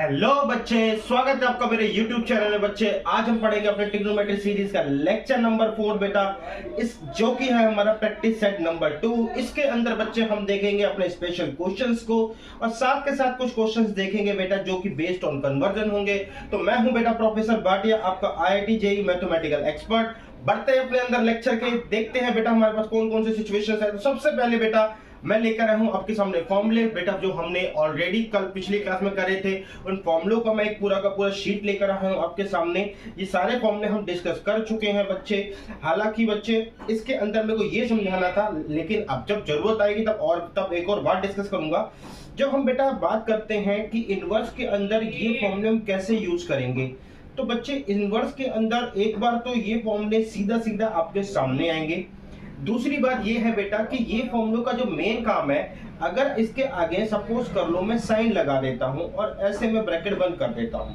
Hello बच्चे, स्वागत है आपका मेरे YouTube चैनल में। बच्चे आज हम पढ़ेंगे अपने ट्रिग्नोमेट्री सीरीज का लेक्चर नंबर 4 बेटा, इस जो कि है हमारा प्रैक्टिस सेट नंबर 2। इसके अंदर बच्चे हम देखेंगे अपने स्पेशल क्वेश्चंस को और साथ के साथ कुछ क्वेश्चंस देखेंगे बेटा जो कि बेस्ड ऑन कन्वर्जन होंगे। तो मैं हूं बेटा प्रोफेसर भाटिया, आपका IIT JEE मैथमेटिकल एक्सपर्ट। बढ़ते हैं अपने अंदर लेक्चर के, देखते हैं बेटा हमारे पास कौन कौन से सिचुएशंस है। तो सबसे पहले बेटा मैं लेकर आया हूं आपके सामने फॉर्मूले बेटा, जो हमने ऑलरेडी कल पिछली क्लास में करे थे। उन फॉर्मूलों का मैं एक पूरा का पूरा शीट लेकर आया हूं आपके सामने। ये सारे फॉर्मूले हम डिस्कस कर चुके हैं बच्चे। हालांकि बच्चे इसके अंदर मेरे को ये समझाना था, लेकिन अब जब जरूरत आएगी तब एक और बार डिस्कस करूंगा। जब हम बेटा बात करते हैं कि इनवर्स के अंदर ये फॉर्मूले हम कैसे यूज करेंगे, तो बच्चे इनवर्स के अंदर एक बार तो ये फॉर्मूले सीधा सीधा आपके सामने आएंगे। दूसरी बात ये है बेटा कि ये फॉर्मूलों का जो मेन काम है, अगर इसके आगे सपोज कर लो मैं साइन लगा देता हूं और ऐसे में ब्रैकेट बंद कर देता हूं,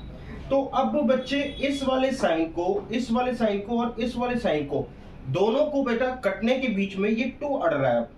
तो अब बच्चे इस वाले साइन को और इस वाले साइन को दोनों को बेटा कटने के बीच में ये 2 अड़ रहा है।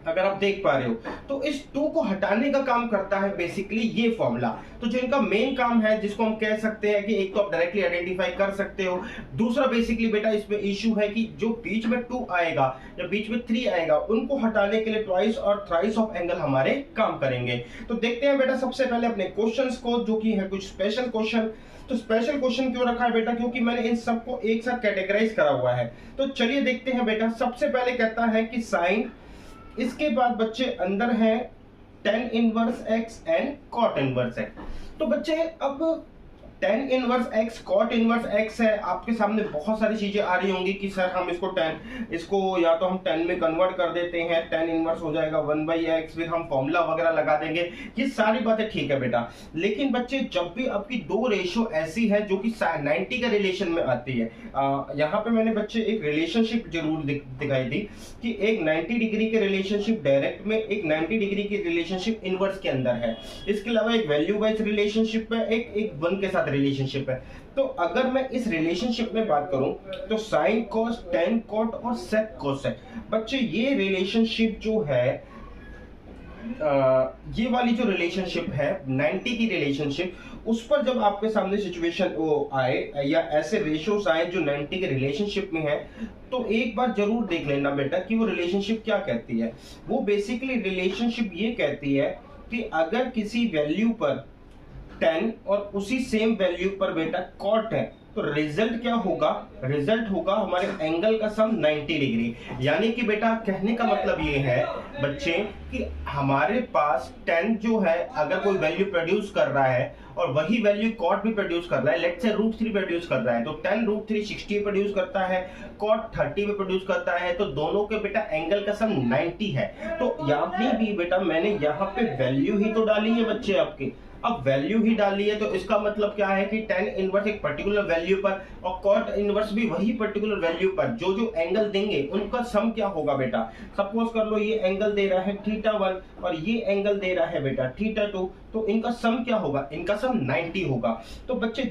अगर आप देख पा रहे हो तो इस 2 को हटाने का काम करता है बेसिकली ये फॉर्मूला। तो जो इनका मेन काम है, जिसको हम कह सकते हैं कि एक तो आप डायरेक्टली आइडेंटिफाई कर सकते हो, दूसरा बेसिकली बेटा इसमें इशू है कि जो बीच में 2 आएगा या बीच में 3 आएगा, उनको हटाने के लिए ट्वाइस और थ्राइस ऑफ एंगल हमारे काम करेंगे। तो देखते हैं बेटा सबसे पहले अपने क्वेश्चंस को, जो कि है कुछ स्पेशल क्वेश्चन। तो स्पेशल क्वेश्चन क्यों रखा है बेटा, क्योंकि मैंने इन सबको एक साथ कैटेगराइज करा हुआ है। तो चलिए देखते हैं बेटा। सबसे पहले कहता है कि साइन, इसके बाद बच्चे अंदर है tan inverse x and cot inverse x। तो बच्चे अब tan inverse x cot inverse x है, आपके सामने बहुत सारी चीजें आ रही होंगी कि सर हम इसको या तो हम tan में कन्वर्ट कर देते हैं, tan इनवर्स हो जाएगा 1/x, फिर हम फॉर्मूला वगैरह लगा देंगे। ये सारी बातें ठीक है बेटा, लेकिन बच्चे जब भी आपकी 2 रेशियो ऐसी है जो कि 90 के रिलेशन में आती है, यहाँ पे मैंने बच्चे एक रिलेशनशिप जरूर दिखाई दी कि एक 90 डिग्री के रिलेशनशिप डायरेक्ट में, एक 90 डिग्री की रिलेशनशिप इनवर्स के अंदर है। इसके अलावा एक वैल्यू वाइज रिलेशनशिप है, एक 1 के साथ रिलेशनशिप है। तो अगर मैं इस रिलेशनशिप में बात करूं तो साइन कॉस, tan कॉट और सेक कोसेक, बच्चे ये रिलेशनशिप जो है, ये वाली जो रिलेशनशिप है 90 की रिलेशनशिप, उस पर जब आपके सामने सिचुएशन वो आए या ऐसे रेशियोस आए जो 90 के रिलेशनशिप में है, तो एक बार जरूर देख लेना बेटा कि वो रिलेशनशिप क्या कहती है। वो बेसिकली रिलेशनशिप ये कहती है कि अगर किसी वैल्यू पर 10 और उसी सेम वैल्यू पर बेटा कॉट है, तो रिजल्ट क्या होगा, रिजल्ट होगा हमारे एंगल का सम 90 डिग्री। यानी कि बेटा कहने का मतलब ये है बच्चे कि हमारे पास 10 जो है अगर कोई वैल्यू प्रोड्यूस कर रहा है और वही वैल्यू कॉट भी प्रोड्यूस कर रहा है, लेट्स से √3 प्रोड्यूस कर रहा है, तो 10 √3 60 प्रोड्यूस करता है, कॉट 30 में प्रोड्यूस करता है, तो दोनों के बेटा एंगल का सम 90 है। तो यहाँ भी बेटा मैंने यहाँ पे वैल्यू ही तो डाली है बच्चे आपकी। अब वैल्यू ही डाली है तो इसका मतलब क्या है कि tan इनवर्स एक पर्टिकुलर वैल्यू पर और cot इनवर्स भी वही पर्टिकुलर वैल्यू पर जो जो एंगल देंगे उनका सम क्या होगा बेटा। सपोज कर लो ये एंगल दे रहा है θ1 और ये एंगल दे रहा है बेटा θ2, तो इनका सम क्या होगा, इनका सम 90 होगा। तो बच्चे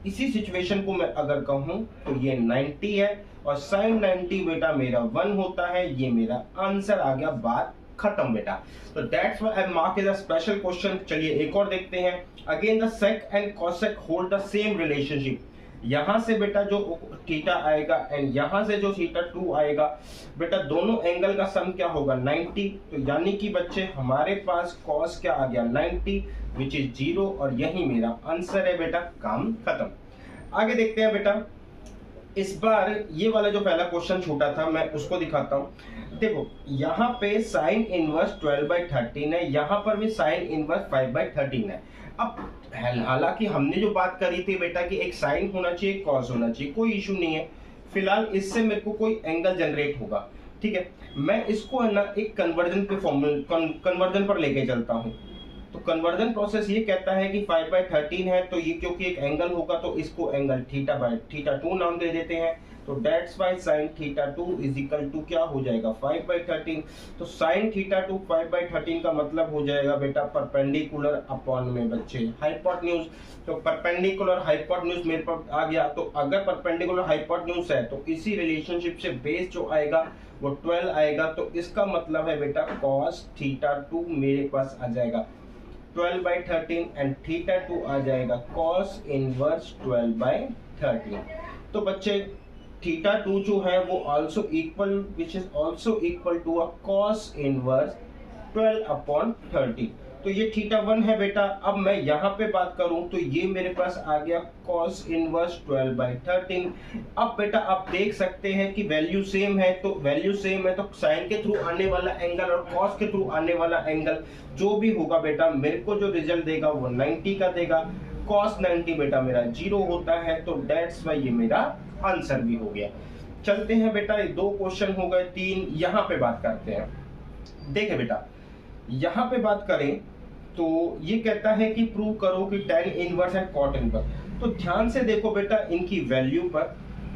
इसी सिचुएशन को मैं अगर कहूं तो ये 90 है और sin 90 बेटा मेरा 1 होता है। ये मेरा आंसर आ गया, बात खत्म बेटा। तो that's why I mark it a special question. चलिए एक और देखते हैं। Again the sake and cosec hold the same relationship. यहां से बेटा जो थीटा आएगा एंड यहां से जो θ2 आएगा, बेटा दोनों एंगल का सम क्या होगा 90। तो यानी कि बच्चे हमारे पास कॉस क्या आ गया 90 विच इज 0 और यही मेरा आंसर है बेटा, काम खत्म। आगे देखते हैं बेटा। इस बार ये वाला जो पहला क्वेश्चन छूटा था मैं उसको दिखाता हूं। देखो यहाँ पे साइन इनवर्स 12/13 है, यहाँ पर भी साइन इनवर्स 5/13 है। अब हालांकि हमने जो बात करी थी बेटा कि एक साइन होना चाहिए, कॉस होना चाहिए, कोई इशू नहीं है। फिलहाल इससे मेरे को कोई एंगल जनरेट होगा, ठीक है। मैं इसको है ना एक कन्वर्जन पे कन्वर्जन पर लेके चलता हूँ। तो कन्वर्जन प्रोसेस ये कहता है कि 5/13 है, तो ये क्योंकि एक एंगल होगा तो इसको एंगल θ2 नाम दे देते हैं। तो that's why sin θ2 is equal to क्या हो जाएगा 5/13। तो sin θ2 5/13 का मतलब हो जाएगा बेटा परपेंडिकुलर अपॉन में बच्चे हाइपोटेन्यूज। तो परपेंडिकुलर हाइपोटेन्यूज मेरे पास आ गया। तो अगर परपेंडिकुलर हाइपोटेन्यूज है तो इसी रिलेशनशिप से बेस जो आएगा वो 12 आएगा। तो इसका मतलब है बेटा cos θ2 मेरे पास आ जाएगा 12/13 एंड थीटा 2 आ जाएगा कॉस इनवर्स 12/13। तो बच्चे थीटा 2 जो है वो also equal which is also equal to a cos inverse 12/13। तो ये थीटा 1 है बेटा। अब मैं यहाँ पे बात करूं तो ये मेरे पास आ गया cos इनवर्स 12/13। अब बेटा आप देख सकते हैं कि वैल्यू सेम है, तो वैल्यू सेम है तो साइन के थ्रू आने वाला एंगल और cos के थ्रू आने वाला एंगल जो भी होगा बेटा मेरे को जो रिजल्ट देगा वो 90 का देगा। cos 90 बेटा मेरा 0 होता है, तो दैट्स वाई ये मेरा आंसर भी हो गया। चलते हैं बेटा, ये 2 क्वेश्चन हो गए, 3 यहाँ पे बात करते हैं। देखे बेटा यहाँ पे बात करें तो ये कहता है कि प्रूव करो कि tan inverse and cot inverse. तो ध्यान से देखो बेटा इनकी वैल्यू पर,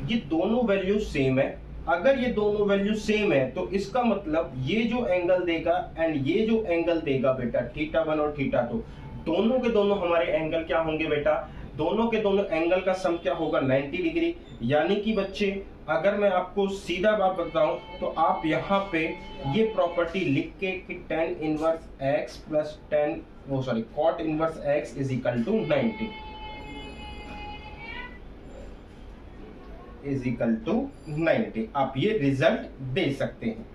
ये दोनों वैल्यू सेम है। अगर ये दोनों वैल्यू सेम है तो इसका मतलब ये जो एंगल देगा एंड ये जो एंगल देगा बेटा थीटा 1 और थीटा 2, दोनों के दोनों हमारे एंगल क्या होंगे बेटा, दोनों के दोनों एंगल का सम क्या होगा 90 डिग्री। यानी कि बच्चे अगर मैं आपको सीधा बात बताऊं तो आप यहाँ पे ये प्रॉपर्टी लिख के कि tan inverse x plus cot inverse x is equal to 90 is equal to 90, आप ये रिजल्ट दे सकते हैं।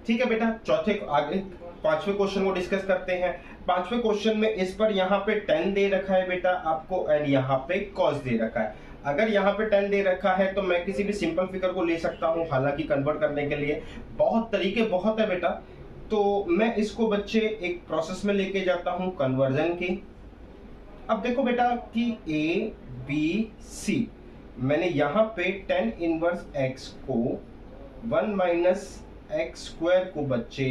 ठीक है बेटा, चौथे आगे 5वें क्वेश्चन को डिस्कस करते हैं। 5वें क्वेश्चन में इस पर यहाँ पे 10 दे रखा है बेटा आपको एंड यहाँ पे cos दे रखा है। अगर यहाँ पे 10 दे रखा है तो मैं किसी भी सिंपल फिगर को ले सकता हूँ, हालांकि कन्वर्ट करने के लिए बहुत तरीके बहुत है बेटा। तो मैं इसको बच्चे एक प्रोसेस में लेके जाता हूँ कन्वर्जन की। अब देखो बेटा कि a b c, मैंने यहाँ पे tan इनवर्स x को 1 माइनस एक्स स्क्वायर को बच्चे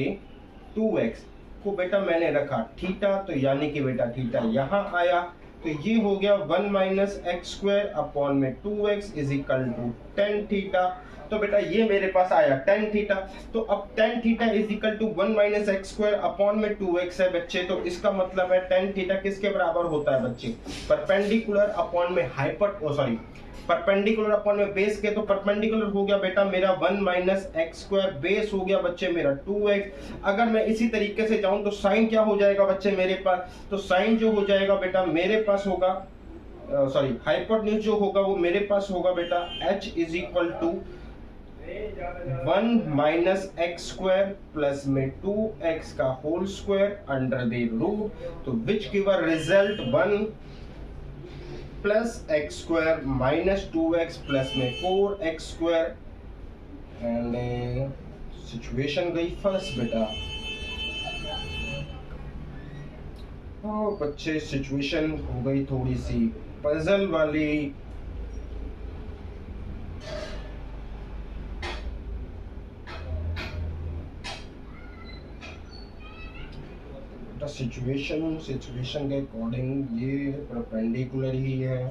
2x को बेटा मैंने रखा थीटा, तो यानी कि बेटा थीटा यहाँ आया, तो ये हो गया 1 माइनस एक्स स्क्वायर अपॉन में 2x is equal to tan theta. तो बेटा ये मेरे पास आया tan थीटा। तो अब tan theta is equal to 1 minus x square upon में 2x है बच्चे। तो इसका मतलब है tan थीटा किसके बराबर होता है बच्चे, परपेंडिकुलर अपॉन में परपेंडिकुलर अपॉन में बेस के। तो परपेंडिकुलर हो गया बेटा मेरा 1 माइनस एक्स स्क्वायर, बेस हो गया बच्चे मेरा 2x। अगर मैं इसी तरीके से जाऊं तो साइन क्या हो जाएगा बच्चे मेरे पास, तो साइन जो हो जाएगा बेटा मेरे पास होगा हाइपोटेन्यूज जो होगा वो मेरे पास होगा बेटा h is equal to 1 minus x square plus में 2x का whole square under the root, तो which give a result 1 plus x square minus 2x plus में 4x स्क्वायर एंड सिचुएशन गई फर्स्ट बेटा। और बच्चे सिचुएशन हो गई थोड़ी सी पजल वाली। सिचुएशन के अकॉर्डिंग ये परपेंडिकुलर ही है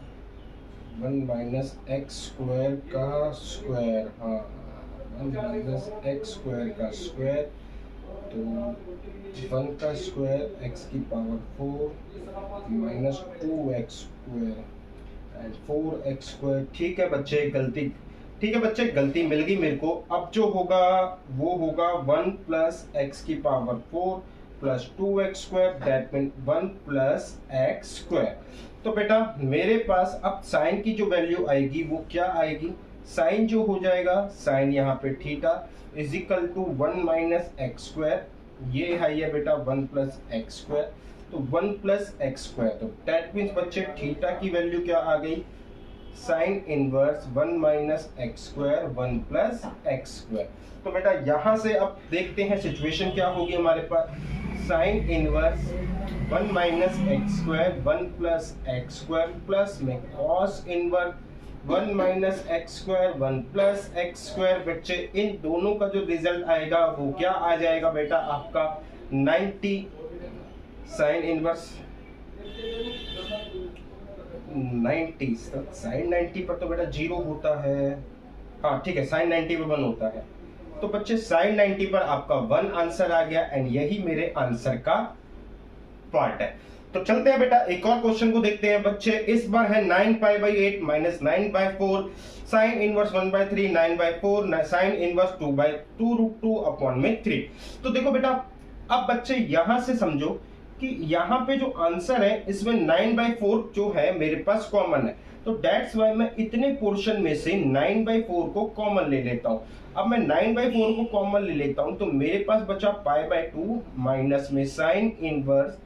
1 माइनस एक्स स्क्वायर का स्क्वायर, हाँ 1 माइनस एक्स स्क्वायर का स्क्वायर, तो 1 का स्क्वायर x की power 4 minus 2x square and 4x square. ठीक है बच्चे गलती, ठीक है बच्चे गलती मिल गई मेरे को। अब जो होगा वो होगा 1 प्लस एक्स की power 4 plus 2x square, that mean 1 plus x square. तो बेटा मेरे पास अब साइन की जो वैल्यू आएगी वो क्या आएगी, साइन जो हो जाएगा साइन यहाँ पे theta is equal to 1 minus x square, ये है बेटा 1 प्लस एक्स स्क्वायर, तो 1 प्लस एक्स स्क्वायर, तो दैट मीन्स बच्चे थीटा की वैल्यू क्या आ गई, sine inverse 1 minus x square 1 plus x square. तो बेटा यहाँ से अब देखते हैं सिचुएशन क्या होगी हमारे पास, sine inverse 1 minus x square 1 plus x square plus में cos inverse 1 minus x square 1 plus x square. बच्चे इन दोनों का जो रिजल्ट आएगा वो क्या आ जाएगा बेटा आपका 90, साइन इनवर्स 90, साइन 90 पर तो बेटा 0 होता है, हाँ ठीक है साइन 90 पर 1 होता है। तो बच्चे साइन 90 पर आपका 1 आंसर आ गया एंड यही मेरे आंसर का पार्ट है। तो चलते हैं बेटा एक और क्वेश्चन को देखते हैं बच्चे। इस बार है 9π/8 minus 9/4 sine inverse 1/3 9/4 sine inverse 2/2 √2 upon में 3। तो देखो बेटा अब बच्चे यहां से समझो कि यहाँ पे जो आंसर है इसमें 9/4 जो है मेरे पास कॉमन है, तो दैट्स वाई मैं इतने पोर्शन में से 9/4 को कॉमन ले लेता हूँ। अब मैं 9/4 को कॉमन ले लेता हूँ तो मेरे पास बचा π/2 माइनस में साइन इनवर्स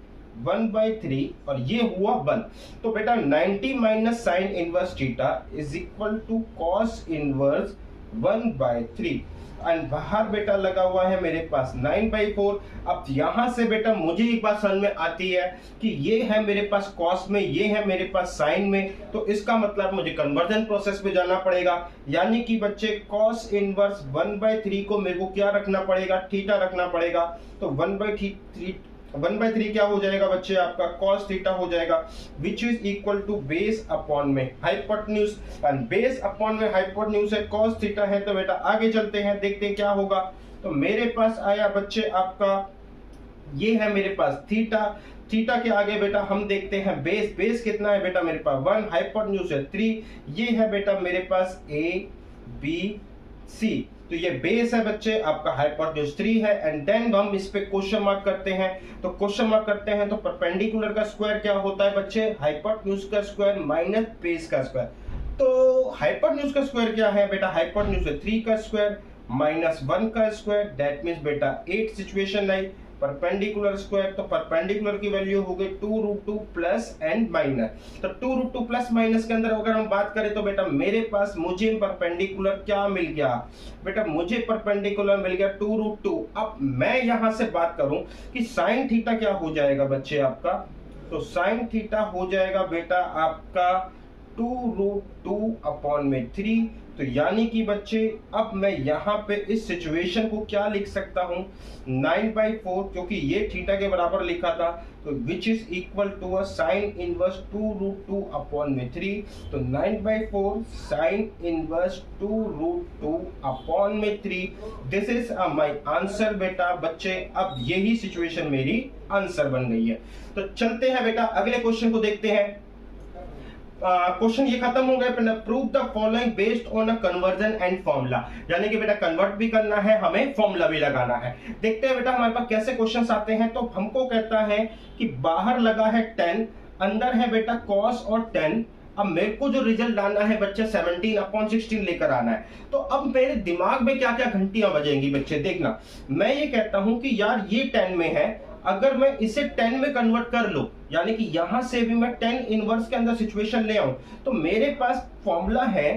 1/3 और ये हुआ 1। तो बेटा 90 minus sine inverse theta is equal to cos inverse 1/3 and बाहर बेटा लगा हुआ है मेरे पास 9/4। अब यहां से बेटा मुझे एक बात समझ में आती है कि ये है मेरे पास कॉस में, ये है मेरे पास साइन में, तो इसका मतलब मुझे कन्वर्जन प्रोसेस पे जाना पड़ेगा। यानी कि बच्चे कॉस इनवर्स 1/3 को मेरे को क्या रखना पड़ेगा, थीटा रखना पड़ेगा। तो 1/3 क्या हो जाएगा बच्चे आपका कॉस थीटा हो जाएगा, which is equal to base upon में हाइपोटेन्यूज, एंड बेस अपॉन में हाइपोटेन्यूज है, कॉस थीटा है। तो बेटा आगे चलते हैं, देखते हैं क्या होगा। तो मेरे पास आया बच्चे आपका, ये है मेरे पास थीटा, थीटा के आगे बेटा हम देखते हैं बेस, बेस कितना है बेटा मेरे पास 1, हाइपोटेन्यूज है 3, ये है बेटा मेरे पास ABC। तो ये बेस है बच्चे आपका, हाइपोटेन्यूज 3 है, एंड देन हम इस पे क्वेश्चन मार्क करते हैं। तो क्वेश्चन मार्क करते हैं तो परपेंडिकुलर का स्क्वायर क्या होता है बच्चे, हाइपोटेन्यूज का स्क्वायर माइनस बेस का स्क्वायर। तो हाइपोटेन्यूज का स्क्वायर क्या है बेटा, हाइपोटेन्यूज है 3 का स्क्वायर माइनस 1 का स्क्वायर, दैट मींस बेटा 8 सिचुएशन आई। परपेंडिकुलर स्क्वायर, तो परपेंडिकुलर की वैल्यू हो गई 2√2 प्लस एंड माइनस। तो 2√2 प्लस माइनस के अंदर अगर हम बात करें तो बेटा मेरे पास मुझे परपेंडिकुलर क्या मिल गया बेटा, मुझे परपेंडिकुलर मिल गया 2√2। अब मैं यहां से बात करूं कि साइन थीटा क्या हो जाएगा बच्चे आपका, तो साइन थीटा हो जाएगा बेटा आपका 2√2 अपॉन में 3। तो यानी कि बच्चे अब मैं यहाँ पे इस सिचुएशन को क्या लिख सकता हूँ 9/4, क्योंकि ये थीटा के बराबर लिखा था, तो which is equal to a sine inverse 2√2 upon में 3। तो 9/4 साइन इनवर्स 2√2 अपॉन में 3, दिस इज माय आंसर बेटा बच्चे। अब यही सिचुएशन मेरी आंसर बन गई है। तो चलते हैं बेटा अगले क्वेश्चन को देखते हैं। क्वेश्चन ये खत्म हो गया। Prove the following based on a conversion and formula, यानी कि बेटा कन्वर्ट भी करना है, हमें फॉर्मूला भी लगाना है। देखते हैं बेटा हमारे पास कैसे क्वेश्चंस आते हैं। तो हमको कहता है कि बाहर लगा है 10, अंदर है बेटा cos और tan। अब मेरे को जो रिजल्ट लाना है बच्चे 17/16 लेकर आना है। तो अब मेरे दिमाग में क्या क्या घंटियां बजेंगी बच्चे, देखना। मैं ये कहता हूं कि यार ये 10 में है, अगर मैं इसे 10 में कन्वर्ट कर लूं, यानी कि यहां से भी मैं 10 इनवर्स के अंदर सिचुएशन ले आऊं, तो मेरे पास फॉर्मूला है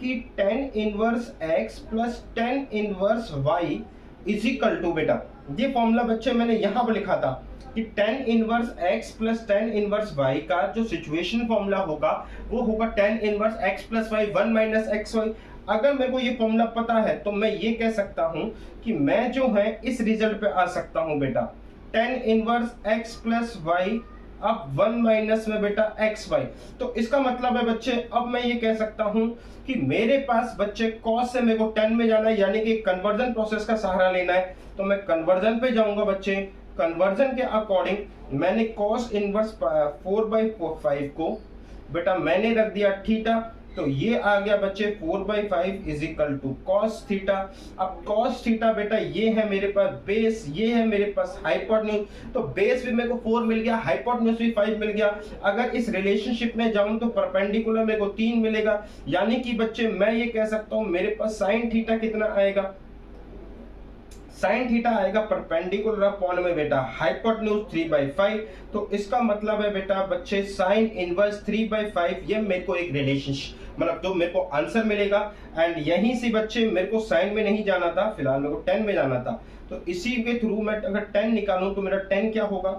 कि 10 inverse x plus 10 inverse y is equal to, बेटा ये फॉर्मूला बच्चे मैंने यहां पर लिखा था कि 10 inverse x plus 10 inverse y का जो सिचुएशन फॉर्मूला होगा वो होगा 10 inverse x plus y 1 minus xy। अगर मेरे को ये फॉर्मूला पता है तो मैं ये कह सकता हूं कि मैं जो है इस रिजल्ट पे आ सकता हूं बेटा 10 इनवर्स x प्लस y, अब 1 माइनस में बेटा xy। तो इसका मतलब है बच्चे अब मैं ये कह सकता हूं कि मेरे पास बच्चे cos से मेरे को 10 में जाना है, यानी कि कन्वर्जन प्रोसेस का सहारा लेना है। तो मैं कन्वर्जन पे जाऊंगा बच्चे। कन्वर्जन के अकॉर्डिंग मैंने cos इनवर्स 4/5 को बेटा मैंने रख दिया थीटा, तो ये आ गया बच्चे 4/5 is equal to cos theta. अब कॉस थीटा बेटा ये है मेरे पास बेस, ये है मेरे पास हाइपोटेन्यूज। तो बेस भी मेरे को 4 मिल गया, हाइपोटेन्यूज भी 5 मिल गया। अगर इस रिलेशनशिप में जाऊं तो परपेंडिकुलर मेरे को 3 मिलेगा, यानी कि बच्चे मैं ये कह सकता हूं मेरे पास साइन थीटा कितना आएगा, साइन थीटा आएगा परपेंडिकुलर अपॉन में बेटा हाइपोटेन्यूज 3/5। तो इसका मतलब है बेटा बच्चे साइन इनवर्स 3/5, ये मेरे को एक रिलेशनशिप मतलब जो मेरे को आंसर मिलेगा। एंड यहीं से बच्चे मेरे को साइन में नहीं जाना था, फिलहाल मेरे को 10 में जाना था। तो इसी के थ्रू मैं अगर 10 निकालूं तो मेरा 10 क्या होगा,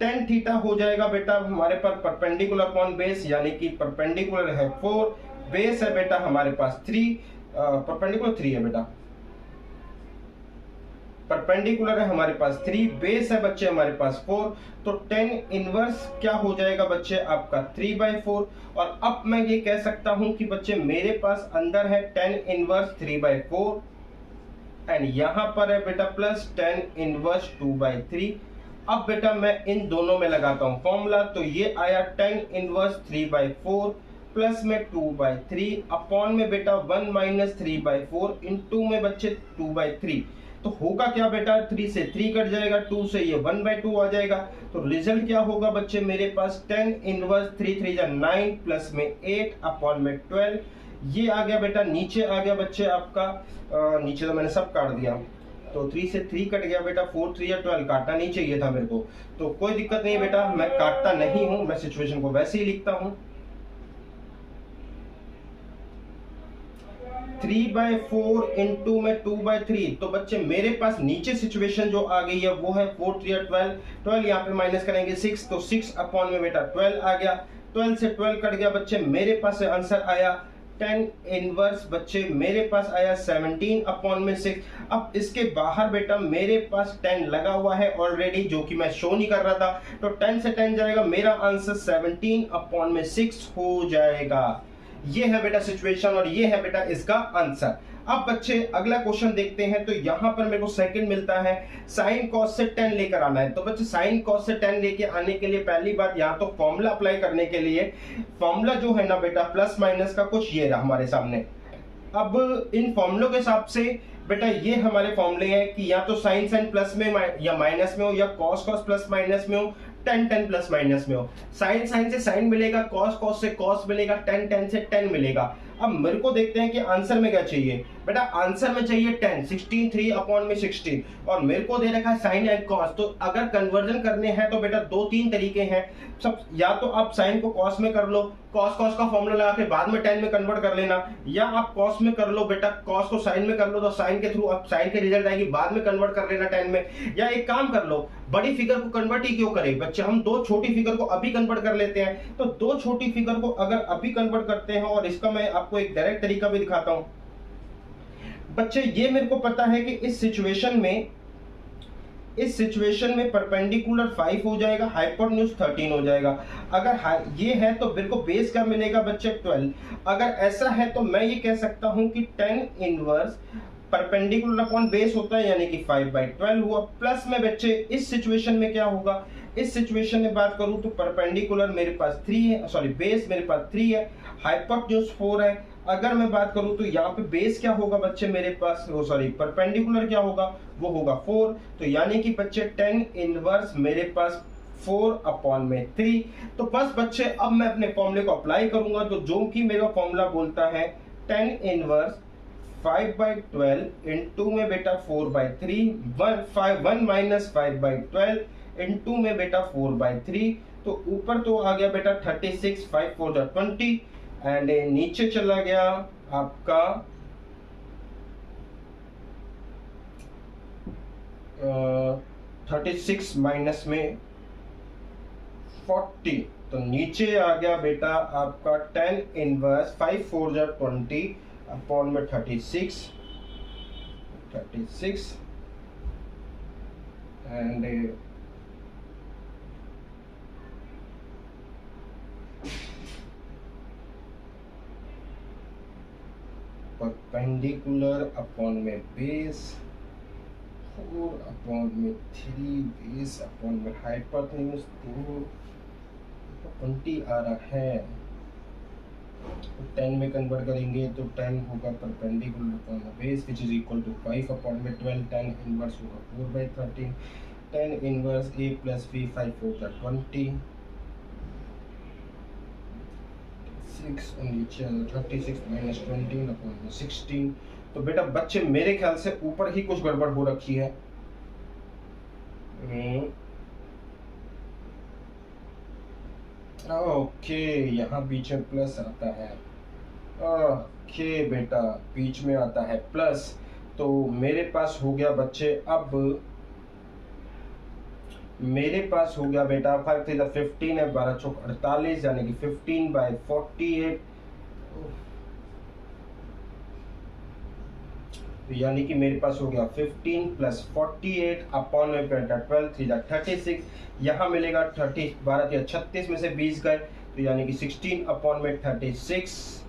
10 थीटा हो जाएगा बेटा हमारे पास परपेंडिकुलर अपॉन बेस, यानी कि परपेंडिकुलर है 4, बेस है बेटा हमारे पास 3, परपेंडिकुलर 3 है बेटा, परपेंडिकुलर है हमारे पास 3, बेस है बच्चे हमारे पास 4। तो 10 इनवर्स क्या हो जाएगा बच्चे आपका 3/4। और अब मैं ये कह सकता हूं कि बच्चे मेरे पास अंदर है 10 इनवर्स 3/4 एंड यहां पर है बेटा प्लस 10 इनवर्स 2/3। अब बेटा मैं इन दोनों में लगाता हूं फॉर्मूला, तो ये आया 10 इनवर्स 3/4 प्लस में 2/3 अपॉन में बेटा 1 माइनस 3/4 इनटू में बच्चे 2/3। तो होगा क्या बेटा, 3 से 3 कट जाएगा, 2 से ये 1/2 आ जाएगा। तो रिजल्ट क्या होगा बच्चे मेरे पास 10 इनवर्स 3 3 जा 9 प्लस में 8 अपॉन में 12। ये आ गया बेटा, नीचे आ गया बच्चे आपका नीचे तो मैंने सब काट दिया, तो 3 से 3 कट गया बेटा, 4 3 या 12 काटना नहीं चाहिए था मेरे को, तो कोई दिक्कत नहीं है बेटा, मैं काटता नहीं हूं, मैं सिचुएशन को वैसे ही लिखता हूं। 3/4 इंटू में 2/3, तो बच्चे मेरे पास नीचे सिचुएशन जो आ गई है वो है 4 3 या 12, 12 यहाँ पे माइनस करेंगे 6, तो 6 अपॉन में बेटा 12 आ गया, 12 से 12 कट गया बच्चे, मेरे पास आंसर आया 10 इनवर्स बच्चे मेरे पास आया 17 अपॉन में 6। अब इसके बाहर बेटा मेरे पास 10 लगा हुआ है ऑलरेडी, जो कि मैं शो नहीं कर रहा था, तो 10 से 10 जाएगा, मेरा आंसर 17 अपॉन में 6 हो जाएगा। ये है बेटा सिचुएशन और ये है बेटा इसका आंसर। अब बच्चे अगला क्वेश्चन देखते हैं, तो यहां पर मेरे को सेकंड मिलता है साइन कॉस से 10 लेकर आना है। तो बच्चे साइन कॉस से 10 लेके आने के लिए पहली बात यहां तो फॉर्मूला अप्लाई करने के लिए फॉर्मूला जो है ना बेटा प्लस माइनस का कुछ ये रहा हमारे सामने। अब इन फॉर्मूलों के हिसाब से बेटा ये हमारे फॉर्मूले हैं कि या तो साइन साइन प्लस में या माइनस में हो, या कॉस कॉस प्लस माइनस में हो, टेन टेन प्लस माइनस में हो। साइन साइन से साइन मिलेगा, कॉस कॉस से कॉस मिलेगा, टेन टेन से टेन मिलेगा। अब मेरे को देखते हैं कि आंसर में क्या चाहिए बेटा, आंसर में चाहिए 10, 16 3 अपॉन में 16, और मेरे को दे रखा है साइन एंड कॉस। तो अगर कन्वर्जन करने हैं तो बेटा 2-3 तरीके हैं सब, या तो आप साइन को कॉस में कर लो, कॉस कॉस का फॉर्मूला लगा के बाद में 10 में कन्वर्ट कर लेना, या आप कॉस में कर लो बेटा, कॉस को साइन में कर लो तो साइन के थ्रू आप साइन के रिजल्ट आएगी, बाद में कन्वर्ट कर लेना 10 में। या एक काम कर लो, बड़ी फिगर को कन्वर्ट ही क्यों करें बच्चे, हम दो छोटी फिगर को अभी कन्वर्ट कर लेते हैं। तो दो छोटी फिगर को अगर अभी कन्वर्ट करते हैं, और इसका मैं आपको एक डायरेक्ट तरीका भी दिखाता हूं बच्चे। ये मेरे को पता है कि इस सिचुएशन में परपेंडिकुलर 5 हो जाएगा, हाइपोटेन्यूज 13 हो जाएगा। अगर ये है तो मेरे को बेस क्या मिलेगा बच्चे 12। अगर ऐसा है तो मैं ये कह सकता हूं कि 10 इनवर्स परपेंडिकुलर अपॉन बेस होता है, यानी कि 5/12 हुआ। प्लस में बच्चे इस सिचुएशन में क्या होगा, इस सिचुएशन में बात करूं तो परपेंडिकुलर मेरे पास 3 है, सॉरी बेस मेरे पास 3 है, हाइपोटेन्यूज 4 है। अगर मैं बात करूं तो यहाँ पे बेस क्या होगा बच्चे मेरे पास, वो सॉरी परपेंडिकुलर क्या होगा, वो होगा 4। तो यानी कि बच्चे 10 इनवर्स मेरे पास 4 अपॉन में 3। तो बस बच्चे अब मैं अपने फॉर्मूले को अप्लाई करूंगा, तो जो कि मेरा फॉर्मूला बोलता है 10 इनवर्स 5/12 इंटू में बेटा 4/3, 1 माइनस 5/12 इंटू में बेटा 4/3। तो ऊपर तो आ गया बेटा 36, 5 4 जा 20, एंड नीचे चला गया आपका 36 माइनस में 40, तो नीचे आ गया बेटा आपका 10 इनवर्स 5 4 जा 20 अपॉन में 36 एंड परपेंडिकुलर अपॉन में बेस 4 अपॉन में 3 बेस अपॉन में हाइपोटेन्यूज 20 आ रहा है। 10 में कन्वर्ट करेंगे तो 10 होगा perpendicular upon base which is equal to 5 upon में 12, 10 इनवर्स होगा 4/13, 10 इनवर्स a प्लस b 5 4 जा 20, 6 और नीचे 36 माइनस 20 अपॉन में 16। तो बेटा बच्चे मेरे ख्याल से ऊपर ही कुछ गड़बड़ हो रखी है। ओके, यहाँ बीच में प्लस आता है। ओके बेटा, बीच में आता है प्लस, तो मेरे पास हो गया बच्चे, अब मेरे पास हो गया बेटा 5 3 15 है, 12 चौक 48, यानी कि 15/48, यानी कि मेरे पास हो गया 15 प्लस 48 अपॉन में बेटा 12 3 36, यहाँ मिलेगा 30 12 36 में से 20 गए, तो यानी कि 16 अपॉन में 36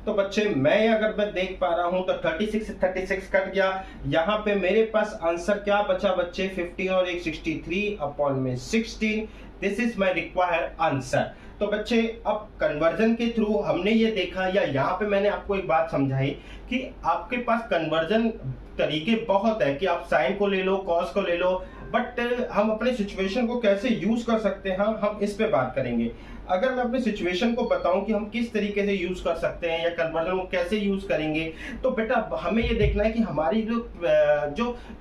तो बच्चे मैं देख पा रहा हूं तो 36 से 36 कट गया। यहाँ पे मेरे पास आंसर क्या बचा बच्चे, 15 और एक 63 अपॉन में 16। This is my required answer. तो बच्चे अब कन्वर्जन के थ्रू हमने ये देखा, या यहाँ पे मैंने आपको एक बात समझाई कि आपके पास कन्वर्जन तरीके बहुत है कि आप साइन को ले लो, कॉस को ले लो, बट हम अपने सिचुएशन को कैसे यूज कर सकते हैं हम इस पे बात करेंगे। अगर मैं अपने सिचुएशन को बताऊं कि हम किस तरीके से यूज कर सकते हैं या कन्वर्जन को कैसे यूज करेंगे, तो बेटा हमें ये देखना है कि हमारी जो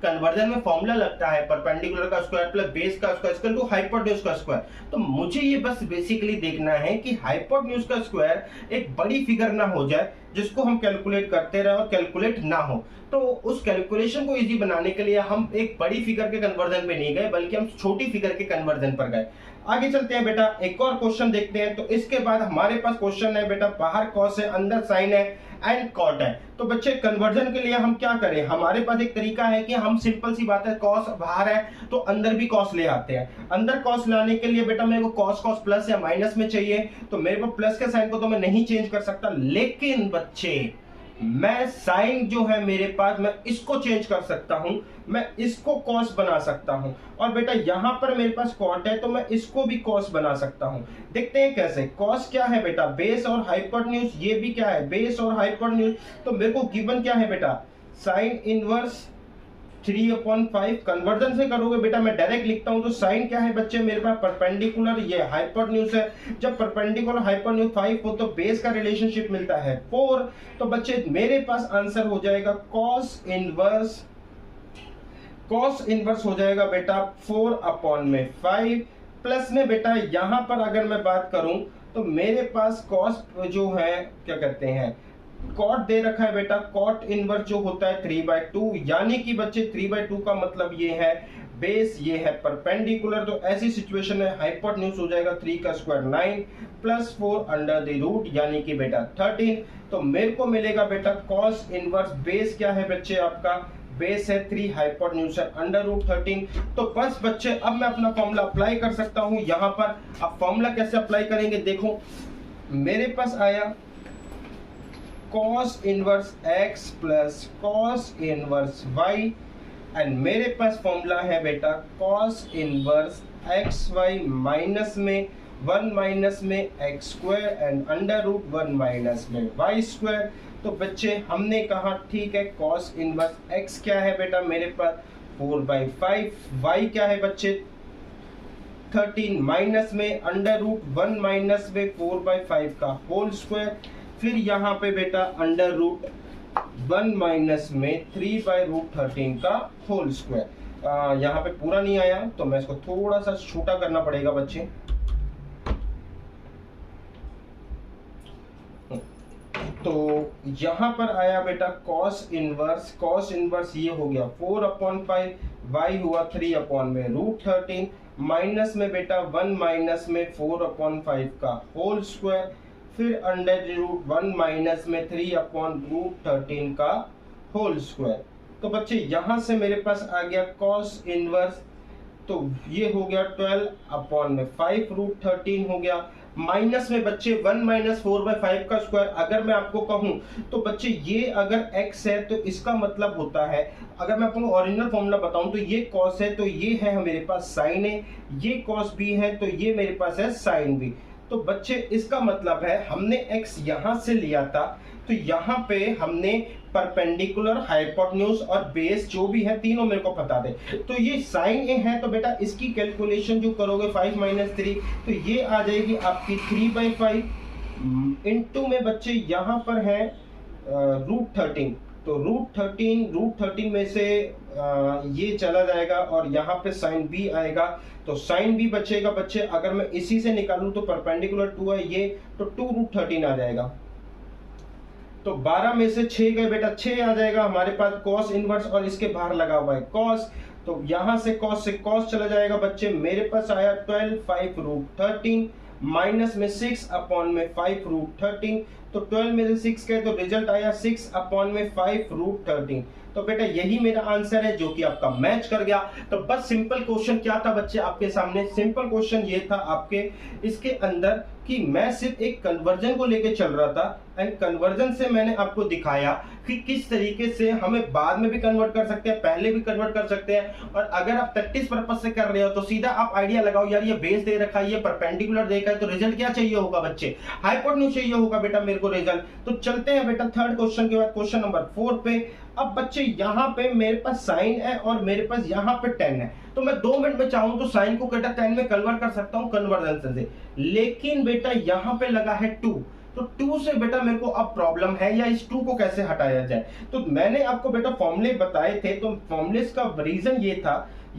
कन्वर्जन में फॉर्मूला लगता है परपेंडिकुलर का स्क्वायर प्लस बेस का स्क्वायर इक्वल टू हाइपोटेन्यूज का स्क्वायर, तो मुझे ये बस बेसिकली देखना है कि हाइपोटेन्यूज का स्क्वायर एक बड़ी फिगर ना हो जाए जिसको हम कैलकुलेट करते रहे और कैलकुलेट ना हो। तो उस कैलकुलेशन को इजी बनाने के लिए हम एक बड़ी फिगर के कन्वर्जन पे नहीं गए, बल्कि हम छोटी फिगर के कन्वर्जन पर गए। आगे चलते हैं बेटा, एक और क्वेश्चन देखते हैं। तो इसके बाद हमारे पास क्वेश्चन है बेटा, बाहर कॉस है, अंदर साइन है एंड कॉट है। तो बच्चे कन्वर्जन के लिए हम क्या करें, हमारे पास एक तरीका है कि हम सिंपल सी बात है, कॉस बाहर है तो अंदर भी कॉस ले आते हैं। अंदर कॉस लाने के लिए बेटा मेरे को कॉस कॉस प्लस या माइनस में चाहिए, तो मेरे को प्लस के साइन को तो मैं नहीं चेंज कर सकता, लेकिन बच्चे मैं साइन जो है मेरे पास, मैं इसको चेंज कर सकता हूं, मैं इसको कॉस बना सकता हूं। और बेटा यहां पर मेरे पास कॉट है तो मैं इसको भी कॉस बना सकता हूं। देखते हैं कैसे। कॉस क्या है बेटा, बेस और हाइपोटेन्यूज, ये भी क्या है बेस और हाइपोटेन्यूज। तो मेरे को गिवन क्या है बेटा, साइन इनवर्स 3/5। कन्वर्जन से करोगे बेटा मैं डायरेक्ट लिखता हूं, तो साइन क्या है बच्चे मेरे पास परपेंडिकुलर, ये हाइपोटेन्यूज है। जब परपेंडिकुलर हाइपोटेन्यूज 5 हो तो बेस का रिलेशनशिप मिलता है 4। तो बच्चे मेरे पास आंसर हो जाएगा कॉस इनवर्स हो जाएगा बेटा 4/5 प्लस में बेटा यहां पर अगर मैं बात करूं तो मेरे पास कॉस जो है क्या कहते हैं कॉट दे रखा है बेटा, कॉट इनवर्स जो होता है 3/2, यानी कि बच्चे 3/2 का मतलब ये है बेस, ये है परपेंडिकुलर। तो ऐसी सिचुएशन में हाइपोटेन्यूज हो जाएगा 3 का square 9 plus 4 under the root यानी कि बेटा 13। तो मेरे को मिलेगा बेटा कॉस इनवर्स, बेस क्या है बच्चे आपका, बेस है 3, हाइपोटेन्यूज है अंडर रूट 13। तो बस बच्चे अब मैं अपना फॉर्मूला अप्लाई कर सकता हूं यहां पर। अब फॉर्मूला कैसे अप्लाई करेंगे, देखो मेरे पास आया cos inverse x plus cos inverse y, and मेरे पास फॉर्मूला है बेटा cos इनवर्स xy माइनस में 1 माइनस में x square and under root 1 minus में y स्क्वायर। तो बच्चे हमने कहा ठीक है, cos इनवर्स x क्या है बेटा मेरे पास 4/5, y क्या है बच्चे 13 माइनस में अंडर रूट 1 माइनस में 4/5 का होल स्क्वायर, फिर यहाँ पे बेटा अंडर रूट 1 माइनस में 3/√13 का होल स्क्वायर। यहाँ पे पूरा नहीं आया तो मैं इसको थोड़ा सा छोटा करना पड़ेगा बच्चे। तो यहाँ पर आया बेटा cos इनवर्स ये हो गया 4/5, y हुआ 3/√13 माइनस में बेटा 1 माइनस में 4/5 का होल स्क्वायर, फिर अंडर रूट 1 माइनस में 3/√13 का होल स्क्वायर। तो बच्चे यहां से मेरे पास आ गया cos इनवर्स, तो ये हो गया 12/5√13 हो गया, माइनस में बच्चे 1 माइनस 4/5 का स्क्वायर। अगर मैं आपको कहूं तो बच्चे ये अगर x है तो इसका मतलब होता है, अगर मैं आपको ओरिजिनल फॉर्मूला बताऊं तो ये cos है तो ये है मेरे पास sin है, ये cos b है तो ये मेरे पास है sin b। तो बच्चे इसका मतलब है हमने x यहां से लिया था, तो यहाँ पे हमने परपेंडिकुलर, हाइपोटेन्यूज और बेस जो भी है तीनों मेरे को बता दे। तो ये साइन ए है तो बेटा इसकी कैलकुलेशन जो करोगे 5 - 3 तो ये आ जाएगी आपकी 3/5 इनटू में बच्चे यहाँ पर है √13। तो √13 में से ये चला जाएगा और यहाँ पे साइन बी आएगा, तो साइन बी बचेगा बच्चे। अगर मैं इसी से निकालूं तो परपेंडिकुलर 2 है ये, तो 2√13 आ जाएगा। तो 12 में से 6 गए बेटा, 6 आ जाएगा हमारे पास cos इनवर्स और इसके बाहर लगा हुआ है cos, तो यहां से cos चला जाएगा बच्चे। मेरे पास आया 12/5√13 माइनस में 6/5√13, तो 12 में से 6 गए तो रिजल्ट आया 6/5 √13। तो बेटा यही मेरा आंसर है जो कि आपका मैच कर गया। तो बस सिंपल क्वेश्चन क्या था बच्चे आपके सामने, सिंपल क्वेश्चन ये था आपके इसके अंदर कि मैं सिर्फ एक कन्वर्जन को लेके चल रहा था एंड कन्वर्जन से मैंने आपको दिखाया कि किस तरीके से हमें बाद में भी कन्वर्ट कर सकते हैं, पहले भी कन्वर्ट कर सकते हैं। और अगर आप प्रैक्टिस पर्पस से कर रहे हो तो सीधा आप आइडिया लगाओ, यार ये बेस दे रखा है, ये परपेंडिकुलर दे रखा है, तो रिजल्ट क्या चाहिए होगा बच्चे, हाइपोटेन्यूज चाहिए होगा बेटा मेरे को रिजल्ट। तो चलते हैं बेटा थर्ड क्वेश्चन के बाद क्वेश्चन नंबर 4 पे। अब बच्चे यहाँ पे मेरे पास साइन है और मेरे पास यहाँ पे 10 है, तो मैं 2 मिनट में चाहूं तो साइन को बेटा 10 में कन्वर्ट कर सकता हूं कन्वर्जन से। लेकिन बेटा यहाँ पे लगा है 2, तो 2 से बेटा मेरे को अब प्रॉब्लम है, या इस 2 को कैसे हटाया जाए। तो मैंने आपको बेटा फॉर्मूले बताए थे, तो फॉर्मूलेस का रीजन ये था,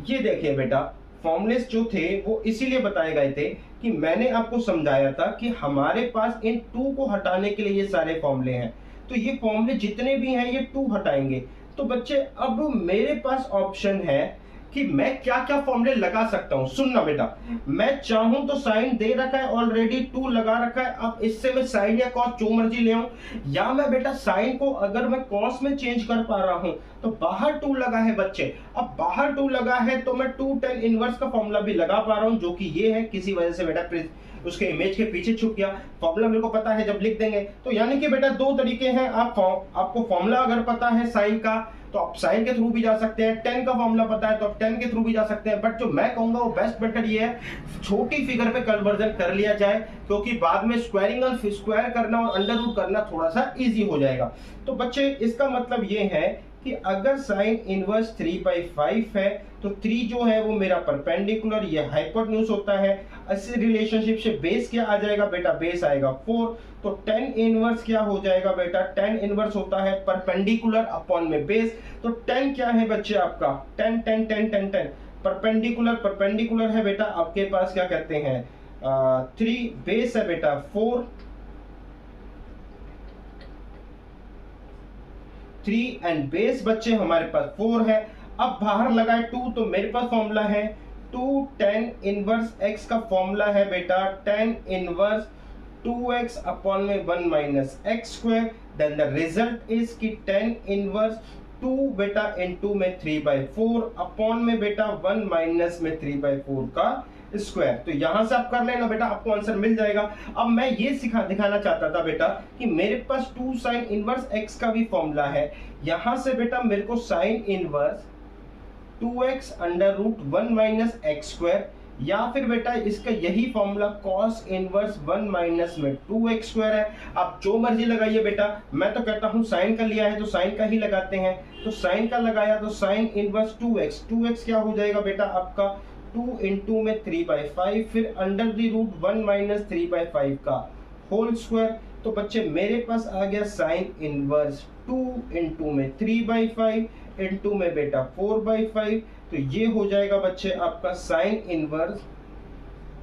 ये देखिए बेटा फॉर्मूलेस जो थे वो इसीलिए बताए गए थे कि मैंने आपको समझाया था कि हमारे पास इन 2 को हटाने के लिए ये सारे फॉर्मूले हैं, तो ये फॉर्मूले जितने भी हैं ये 2 हटाएंगे। तो बच्चे अब मेरे पास ऑप्शन है कि मैं क्या क्या फॉर्मूले लगा सकता हूं। सुनना बेटा, मैं चाहूं तो साइन दे रखा है ऑलरेडी, 2 लगा रखा है, अब इससे मैं साइन या कॉस जो मर्जी ले आऊं, या मैं बेटा साइन को अगर मैं कॉस में चेंज कर पा रहा हूं तो बाहर 2 लगा है बच्चे। अब बाहर 2 लगा है तो मैं 2 tan इनवर्स का फॉर्मूला भी लगा पा रहा हूं, जो कि ये है, किसी वजह से बेटा उसके इमेज के पीछे छुप गया, फॉर्मूला मेरे को पता है जब लिख देंगे। तो यानी कि बेटा 2 तरीके हैं, आपको फॉर्मूला अगर पता है साइन का तो आप साइन के थ्रू भी जा सकते हैं, 10 का फॉर्मूला पता है तो आप 10 के थ्रू भी जा सकते हैं। बट जो मैं कहूंगा वो बेस्ट बेटर ये है छोटी फिगर पे कन्वर्जन कर लिया जाए, क्योंकि बाद में स्क्वायरिंग और स्क्वायर करना और अंडर रूट करना थोड़ा सा इजी हो जाएगा। तो बच्चे इसका मतलब ये है कि अगर साइन इनवर्स 3/5 है तो 3 जो है वो मेरा परपेंडिकुलर, ये हाइपोटेन्यूज होता है। इस रिलेशनशिप से बेस क्या आ जाएगा बेटा, बेस आएगा 4, तो tan इनवर्स क्या हो जाएगा बेटा, tan इनवर्स होता है परपेंडिकुलर अपॉन में बेस। तो tan क्या है बच्चे आपका, tan परपेंडिकुलर है बेटा आपके पास, क्या कहते हैं 3, बेस है बेटा 4, 3 एंड बेस बच्चे हमारे पास 4 है। अब बाहर लगाए 2, तो मेरे पास फॉर्मूला है 2 tan इनवर्स x का फॉर्मूला है बेटा tan इनवर्स 2x अपॉन में 1 minus x square. Then the result is कि tan इनवर्स 2 बेटा इनटू में 3/4 अपॉन में बेटा 1 माइनस में 3/4 का स्क्वायर। तो यहां से आप कर लेना बेटा, आपको आंसर मिल जाएगा। अब मैं ये दिखाना चाहता था बेटा कि मेरे पास 2 साइन इनवर्स x का भी फॉर्मूला है, यहां से बेटा मेरे को sine inverse 2x under root 1 minus x square, या फिर बेटा इसका यही फॉर्मूला cos इनवर्स 1 माइनस में 2x स्क्वायर है। आप जो मर्जी लगाइए बेटा, मैं तो कहता हूं साइन का लिया है तो साइन का ही लगाते हैं। तो साइन का लगाया तो साइन इनवर्स 2x क्या हो जाएगा बेटा आपका 2 इंटू में 3/5, फिर अंडर द रूट 1 माइनस 3/5 का होल स्क्वायर। तो बच्चे मेरे पास आ गया साइन इनवर्स 2 इंटू में 3/5 इंटू में बेटा 4/5। तो ये हो जाएगा बच्चे आपका साइन इनवर्स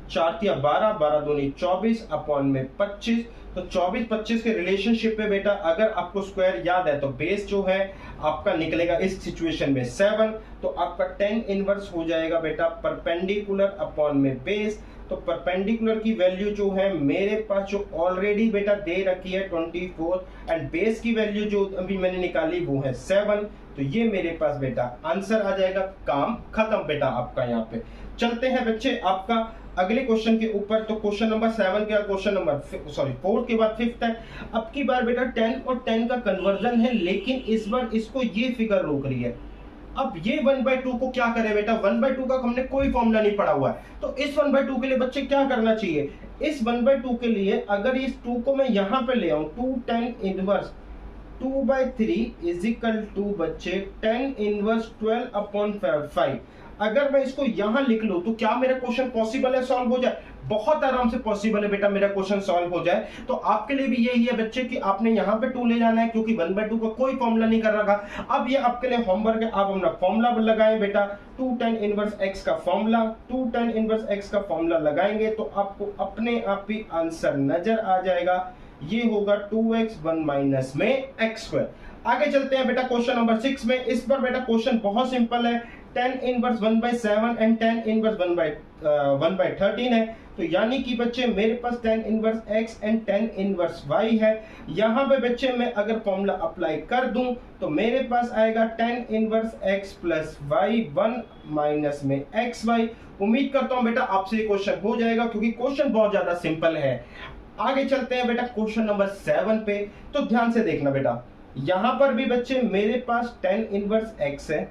4 या 12, 12 दूनी 24 अपॉन में 25। तो 24-25 के रिलेशनशिप पे बेटा अगर आपको स्क्वायर याद है तो बेस जो है आपका निकलेगा इस सिचुएशन में 7, तो आपका tan इनवर्स हो जाएगा बेटा परपेंडिकुलर अपॉन में बेस। तो परपेंडिकुलर की वैल्यू जो है मेरे पास जो ऑलरेडी बेटा दे रखी है 24, एंड बेस की वैल्यू जो अभी मैंने निकाली वो है 7। तो ये मेरे पास बेटा आंसर आ जाएगा, काम खत्म बेटा आपका। यहाँ पे चलते हैं बच्चे आपका अगले क्वेश्चन के ऊपर। तो क्वेश्चन नंबर 7 के बाद क्वेश्चन नंबर 4 के बाद 5 है। अब की बार बेटा 10 और 10 का कन्वर्जन है, लेकिन इस बार इसको ये फिगर रोक रही है। अब ये 1/2 को क्या करे बेटा, 1/2 का हमने कोई फॉर्मूला नहीं पढ़ा हुआ है, तो इस 1/2 के लिए बच्चे क्या करना चाहिए, इस 1/2 के लिए अगर इस 2 को मैं यहां पे ले आऊं 2 tan inverse 2/3 is equal to बच्चे tan इनवर्स 12/5। अगर मैं इसको यहां लिख लूं तो क्या मेरा क्वेश्चन पॉसिबल है सॉल्व हो जाए, बहुत आराम से पॉसिबल है बेटा मेरा क्वेश्चन सॉल्व हो जाए। तो आपके लिए भी यही है बच्चे कि आपने यहाँ पे 2 ले जाना है, क्योंकि 1/2 का कोई फॉर्मूला नहीं कर रखा। अब ये आपके लिए होमवर्क है, आप अपना फॉर्मूला लगाएं बेटा 2 tan इनवर्स x का फॉर्मूला, 2 tan इनवर्स x का फॉर्मूला लगाएंगे तो आपको अपने आप ही आंसर नजर आ जाएगा। ये होगा 2x 1 माइनस में x स्क्वायर। आगे चलते हैं बेटा क्वेश्चन नंबर 6 में। इस पर बेटा क्वेश्चन बहुत सिंपल है, tan inverse 1/7 and tan inverse 1/13 है। तो यानी कि बच्चे मेरे पास tan inverse x and tan inverse y है। यहाँ पे बच्चे मैं अगर फॉर्मूला अप्लाई कर दूं तो मेरे पास आएगा tan inverse x plus y 1 minus में xy। उम्मीद करता हूं बेटा आपसे ये क्वेश्चन हो जाएगा, क्योंकि क्वेश्चन बहुत ज्यादा सिंपल है। आगे चलते हैं बेटा क्वेश्चन नंबर 7 पे। तो ध्यान से देखना बेटा, यहां पर भी बच्चे मेरे पास tan इनवर्स x है,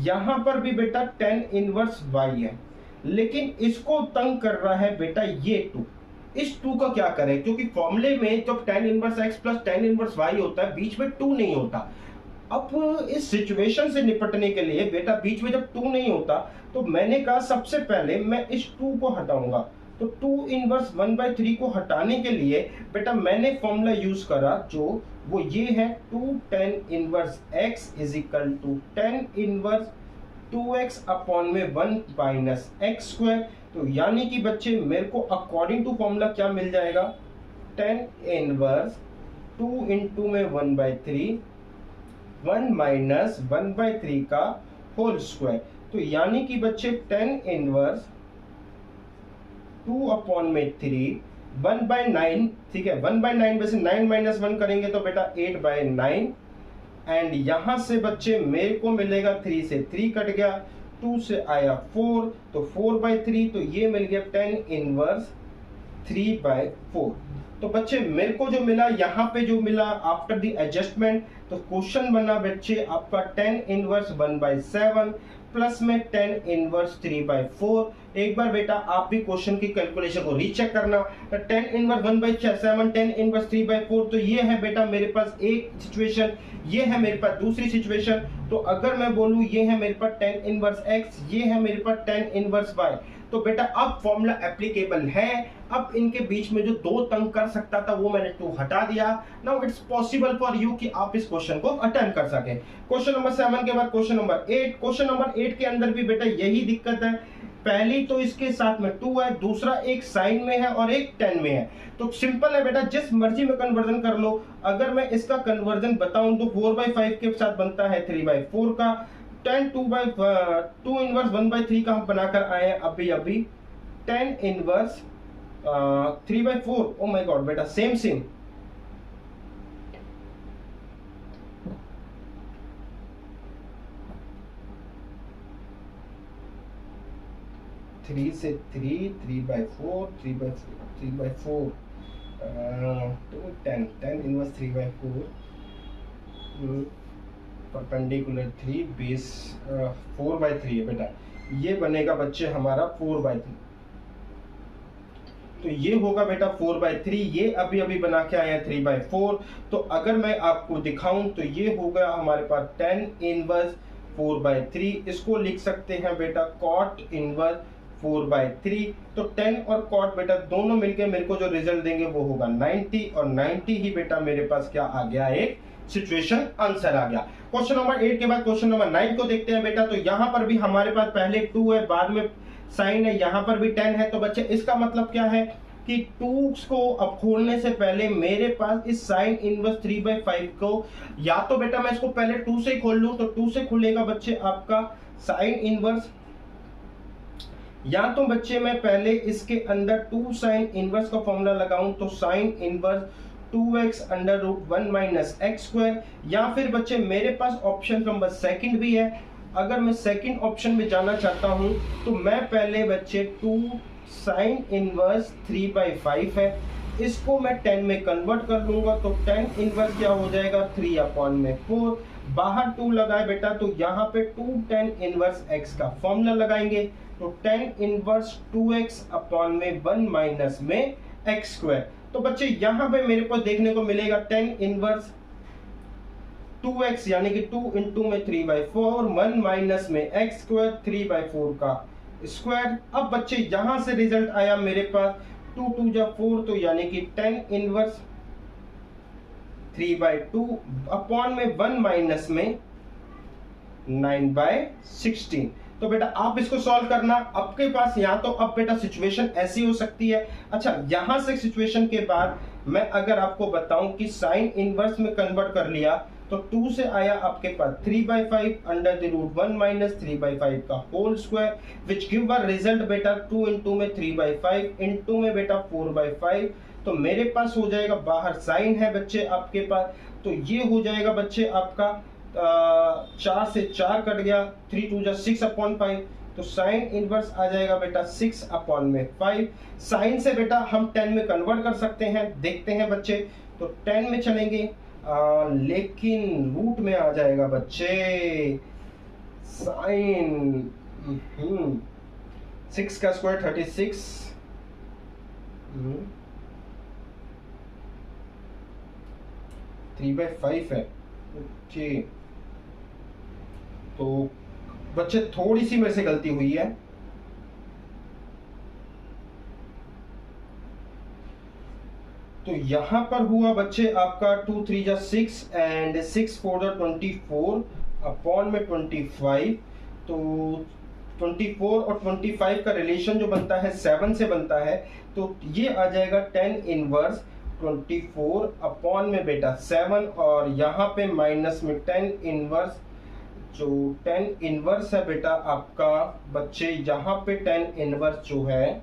यहां पर भी बेटा tan इनवर्स y है, लेकिन इसको तंग कर रहा है बेटा ये 2। इस 2 का क्या करें, क्योंकि फॉर्मूले में जब tan inverse x plus tan inverse y होता है बीच में 2 नहीं होता। अब इस सिचुएशन से निपटने के लिए बेटा बीच में जब 2 नहीं होता तो मैंने कहा सबसे पहले मैं इस 2 को हटाऊंगा। तो 2 इनवर्स 1/3 को हटाने के लिए बेटा मैंने फॉर्मूला यूज करा जो वो ये है 2 tan inverse x is equal to tan inverse 2x upon में 1 माइनस एक्स स्क्वायर। तो यानी कि बच्चे मेरे को अकॉर्डिंग टू फॉर्मूला क्या मिल जाएगा, tan इनवर्स 2 इंटू में 1/3 1 माइनस 1/3 का होल स्क्वायर। तो यानी कि बच्चे tan इनवर्स 2 अपॉन में 3 1/9, ठीक है 1/9 में से 9 माइनस 1 करेंगे तो बेटा 8/9 एंड यहां से बच्चे मेरे को मिलेगा 3 से 3 कट गया, 2 से आया 4 तो 4/3, तो ये मिल गया tan इनवर्स 3/4। तो बच्चे मेरे को जो मिला यहाँ पे जो मिला आफ्टर द एडजस्टमेंट, तो क्वेश्चन बना बच्चे आपका tan इनवर्स 1/7 प्लस में tan इनवर्स 3/4। एक बार बेटा आप भी क्वेश्चन की कैलकुलेशन को रीचेक करना। तो tan इनवर्स 1/7 tan इनवर्स 3/4, तो ये है बेटा मेरे पास एक सिचुएशन, ये है मेरे पास दूसरी सिचुएशन। तो अगर मैं बोलूं ये है मेरे पास tan इनवर्स x, ये है मेरे पास tan इनवर्स y, तो बेटा अब फॉर्मूला एप्लीकेबल है। अब इनके बीच में जो 2 तंग कर सकता था वो मैंने 2 हटा दिया। Now it's possible for you कि आप इस क्वेश्चन को अटेम्प्ट कर सके। क्वेश्चन नंबर 7 के बाद क्वेश्चन नंबर 8। क्वेश्चन नंबर 8 के अंदर भी बेटा यही दिक्कत है, पहली तो इसके साथ में 2 है, दूसरा एक साइन में है और एक tan में है। तो सिंपल है बेटा, जिस मर्जी में कन्वर्जन कर लो। अगर मैं इसका कन्वर्जन बताऊं तो 4/5 के साथ बनता है 3/4 का, tan 2 इनवर्स 1/3 का हम बनाकर आए हैं अभी tan inverse 3/4। Oh my God बेटा सेम 3 से 3 3/4 3/4 तो tan इनवर्स 3/4 परपेंडिकुलर 3 बेस 4/3 है बेटा, ये बनेगा बच्चे हमारा 4/3। तो ये होगा बेटा 4/3, ये अभी बना के आया 3/4। तो अगर मैं आपको दिखाऊं तो ये होगा हमारे पास tan इनवर्स 4/3। इसको लिख सकते हैं बेटा cot इनवर्स 4/3। तो tan और cot बेटा दोनों मिलके मेरे को जो रिजल्ट देंगे वो होगा 90, और 90 ही बेटा मेरे पास क्या आ गया, एक सिचुएशन आंसर आ गया। क्वेश्चन नंबर 8 के बाद क्वेश्चन नंबर 9 को देखते हैं बेटा। तो यहाँ पर भी हमारे पास पहले 2 है, बाद में साइन है, यहाँ पर भी tan है। तो बच्चे इसका मतलब क्या है कि 2 को अब खोलने से पहले मेरे पास इस साइन इनवर्स 3/5 को, या तो बेटा मैं इसको पहले 2 से खोल लूं तो 2 से खुलेगा बच्चे आपका साइन इनवर्स, या तो बच्चे मैं पहले इसके अंदर 2 साइन इनवर्स का फॉर्मूला लगाऊं तो sine inverse 2x under root 1 minus x square, या फिर बच्चे मेरे पास ऑप्शन नंबर सेकंड भी है। अगर मैं सेकंड ऑप्शन में जाना चाहता हूं तो मैं पहले बच्चे 2 साइन इनवर्स 3/5 है, इसको मैं 10 में कन्वर्ट कर लूंगा। तो tan इनवर्स क्या हो जाएगा 3/4, बाहर 2 लगाए बेटा तो यहाँ पे 2 tan इनवर्स x का फॉर्मूला लगाएंगे। तो tan इनवर्स 2x अपॉन में 1 माइनस में एक्स स्क्वायर। तो बच्चे यहाँ पे मेरे को देखने को मिलेगा tan इनवर्स 2x यानी कि 2 इंटू में 3/4 1 माइनस में एक्स स्क्वायर 3/4 का स्क्वायर। अब बच्चे यहां से रिजल्ट आया मेरे पास 2 2 जा 4, तो यानी कि tan इनवर्स 3/2 अपॉन में 1 माइनस में 9/16। तो बेटा आप इसको सॉल्व करना। आपके पास यहाँ तो अब बेटा सिचुएशन ऐसी हो सकती है। अच्छा यहां से सिचुएशन के बाद मैं अगर आपको बताऊं कि साइन इनवर्स में कन्वर्ट कर लिया तो 2 से आया आपके पास 3/5 अंडर द रूट 1 माइनस 3/5 का whole square, which give a result बेटा 2 इंटू में 3/5 इंटू में बेटा 4/5। तो मेरे पास हो जाएगा, बाहर साइन है बच्चे आपके पास, तो ये हो जाएगा बच्चे आपका 4 से 4 कट गया, 3 2 6/5, तो साइन इनवर्स आ जाएगा बेटा 6/5। साइन से बेटा हम 10 में कन्वर्ट कर सकते हैं, देखते हैं बच्चे। तो 10 में चलेंगे, लेकिन रूट में आ जाएगा बच्चे साइन 6 का स्क्वायर 36, 3/5 है। ओके, तो बच्चे थोड़ी सी मेरे से गलती हुई है, तो यहां पर हुआ बच्चे आपका 2 3 6 एंड 6 4 24 अपॉन में 25। तो 24 और 25 का रिलेशन जो बनता है 7 से बनता है, तो ये आ जाएगा 10 इनवर्स 24 अपॉन में बेटा 7, और यहाँ पे माइनस में 10 इनवर्स, जो 10 इनवर्स है बेटा आपका बच्चे, यहाँ पे 10 इनवर्स जो है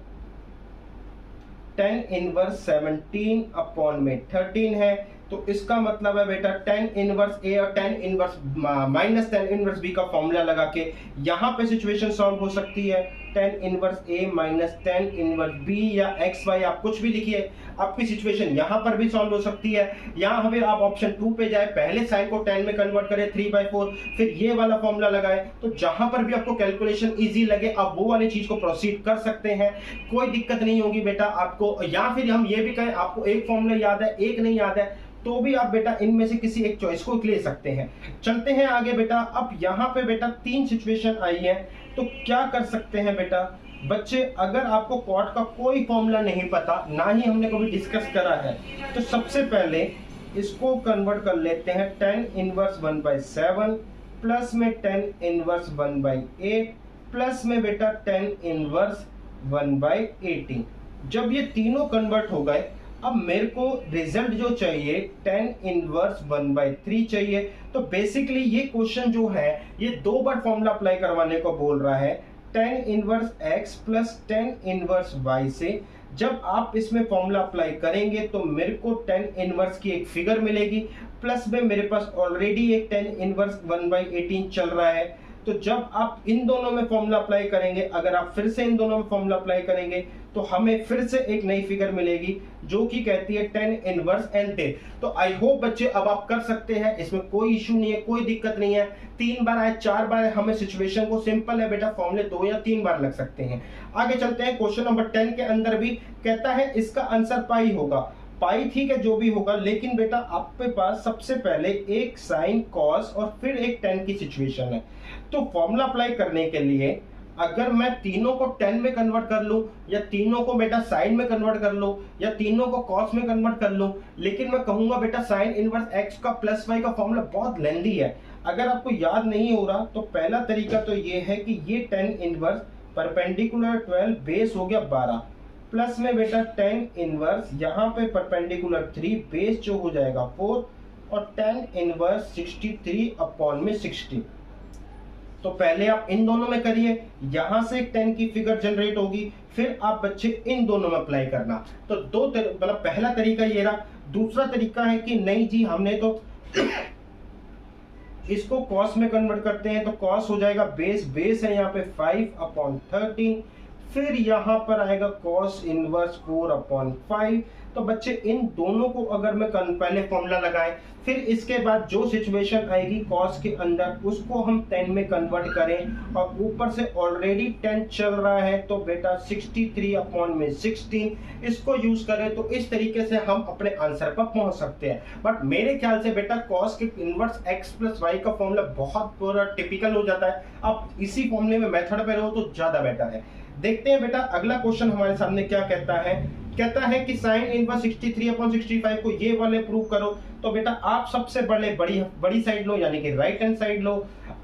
10 इनवर्स 17 अपॉन में 13 है। तो इसका मतलब है बेटा 10 इनवर्स ए और 10 इनवर्स माइनस 10 इनवर्स बी का फॉर्मूला लगा के यहाँ पे सिचुएशन सॉल्व हो सकती है। 10 इनवर्स ए माइनस 10 इनवर्स बी या एक्स वाई आप कुछ भी लिखिए, आपकी सिचुएशन यहाँ पर भी सॉल्व हो सकती है। यहाँ फिर आप ऑप्शन 2 पे जाए, पहले साइन को 10 में कन्वर्ट करें 3/4, फिर ये वाला फॉर्मूला लगाए, तो जहां पर भी आपको कैलकुलेशन इजी लगे आप वो वाली चीज को प्रोसीड कर सकते हैं, कोई दिक्कत नहीं होगी बेटा आपको। या फिर हम ये भी कहें आपको एक फॉर्मूला याद है एक नहीं याद है, तो भी आप बेटा इनमें से किसी एक चॉइस को ले सकते हैं। चलते हैं आगे बेटा। अब यहाँ पे बेटा 3 सिचुएशन आई है, तो क्या कर सकते हैं बेटा बच्चे, अगर आपको कॉट का कोई फॉर्मूला नहीं पता, ना ही हमने कभी डिस्कस करा है, तो सबसे पहले इसको कन्वर्ट कर लेते हैं 10 इनवर्स 1/7 प्लस में 10 इनवर्स 1/8 प्लस में बेटा 10 इनवर्स 1/18। जब ये तीनों कन्वर्ट हो गए, अब मेरे को रिजल्ट जो चाहिए 10 इनवर्स 1/3 चाहिए। तो बेसिकली ये क्वेश्चन जो है ये 2 बार फॉर्मूला अप्लाई करवाने को बोल रहा है, 10 inverse x plus 10 inverse y से। जब आप इसमें फॉर्मूला अप्लाई करेंगे तो मेरे को 10 इनवर्स की एक फिगर मिलेगी, प्लस में मेरे पास ऑलरेडी एक 10 इनवर्स 1/18 चल रहा है। तो जब आप इन दोनों में फॉर्मूला अप्लाई करेंगे, अगर आप फिर से इन दोनों में फॉर्मूला अप्लाई करेंगे तो हमें फिर से एक नई फिगर मिलेगी जो कि कहती है 10 इनवर्स एंड 10। तो आई होप बच्चे अब आप कर सकते हैं, इसमें कोई इशू नहीं है, कोई दिक्कत नहीं है। 3 बार आए 4 बार हमें सिचुएशन को सिंपल है बेटा, फॉर्मूले 2 या 3 बार लग सकते हैं। आगे चलते हैं, क्वेश्चन नंबर 10 के अंदर भी कहता है इसका आंसर पाई होगा। पाई ठीक है जो भी होगा, लेकिन बेटा आपके पास सबसे पहले एक साइन कॉस और फिर एक 10 की सिचुएशन है। तो फॉर्मूला अप्लाई करने के लिए अगर मैं तीनों को 10 में कन्वर्ट कर लूं, या तीनों को बेटा साइन में कन्वर्ट कर लूं, या तीनों को कॉस में कन्वर्ट कर लूं, लेकिन मैं कहूंगा बेटा साइन इनवर्स x का प्लस y का फॉर्मूला बहुत लेंदी है, अगर आपको याद नहीं हो रहा तो पहला तरीका तो ये है कि ये 10 इनवर्स परपेंडिकुलर 12 बेस हो गया 12, प्लस में बेटा 10 इनवर्स यहाँ पे परपेंडिकुलर 3 बेस जो हो जाएगा 4, और 10 इनवर्स 63 अपॉन में 60। तो पहले आप इन दोनों में करिए, यहां से एक 10 की फिगर जनरेट होगी, फिर आप बच्चे इन दोनों में अप्लाई करना। तो मतलब पहला तरीका ये रहा। दूसरा तरीका है कि नहीं जी हमने तो इसको कॉस में कन्वर्ट करते हैं, तो कॉस हो जाएगा बेस है यहाँ पे 5/13, फिर यहाँ पर आएगा कॉस इनवर्स 4/5। तो बच्चे इन दोनों को अगर मैं पहले फॉर्मूला लगाए, फिर इसके बाद जो सिचुएशन आएगी कॉस के अंदर उसको हम 10 में कन्वर्ट करें, और ऊपर से ऑलरेडी 10 चल रहा है, तो बेटा 63/16 इसको यूज करें, तो इस तरीके से हम अपने आंसर पर पहुंच सकते हैं। बट मेरे ख्याल से बेटा कॉस के इनवर्स x प्लस y का फॉर्मूला बहुत पूरा टिपिकल हो जाता है, आप इसी फॉर्मूले में मेथड पे रहो तो ज्यादा बेटर है। देखते हैं बेटा अगला क्वेश्चन हमारे सामने क्या कहता है। कहता है कि साइन इनवर्स 63/65 को ये वाले प्रूव करो। तो बेटा आप सबसे बड़ी साइड लो, यानी कि राइट हैंड साइड लो।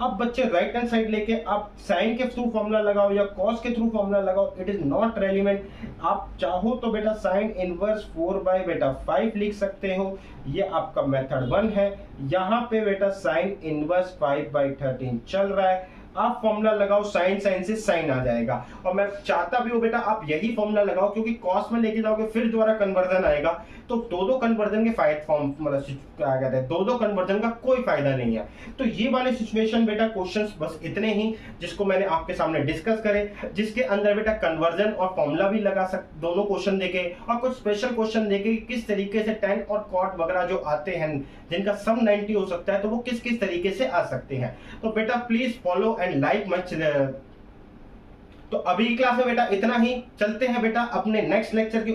अब बच्चे राइट हैंड साइड लेके आप साइन के थ्रू फॉर्मूला लगाओ या कॉस के थ्रू फॉर्मूला लगाओ, इट इज नॉट रेलिवेंट। आप चाहो तो बेटा साइन इनवर्स 4 बेटा 5 लिख सकते हो, ये आपका मेथड 1 है। यहाँ पे बेटा साइन इनवर्स 5/13 चल रहा है, आप फॉर्मूला लगाओ, साइन साइन से साइन आ जाएगा। और मैं चाहता भी हूं बेटा आप यही फॉर्मूला लगाओ, क्योंकि कॉस में लेके जाओगे फिर दोबारा कन्वर्जन आएगा, तो दो कन्वर्जन के फायदे फॉर्म मतलब क्या कहते हैं, दो कन्वर्जन का कोई फायदा नहीं है। तो ये वाले सिचुएशन बेटा क्वेश्चंस बस इतने ही जिसको मैंने आपके सामने डिस्कस करे, जिसके अंदर बेटा कन्वर्जन और फॉर्मूला भी लगा दोनों क्वेश्चन देके और कुछ स्पेशल क्वेश्चन देके किस तरीके से टेन और कॉट वगैरह जो आते हैं जिनका सम 90 हो सकता है, तो वो किस किस तरीके से आ सकते हैं। तो बेटा please follow and like my channel. तो अभी क्लास में बेटा इतना ही, चलते हैं बेटा अपने नेक्स्ट लेक्चर के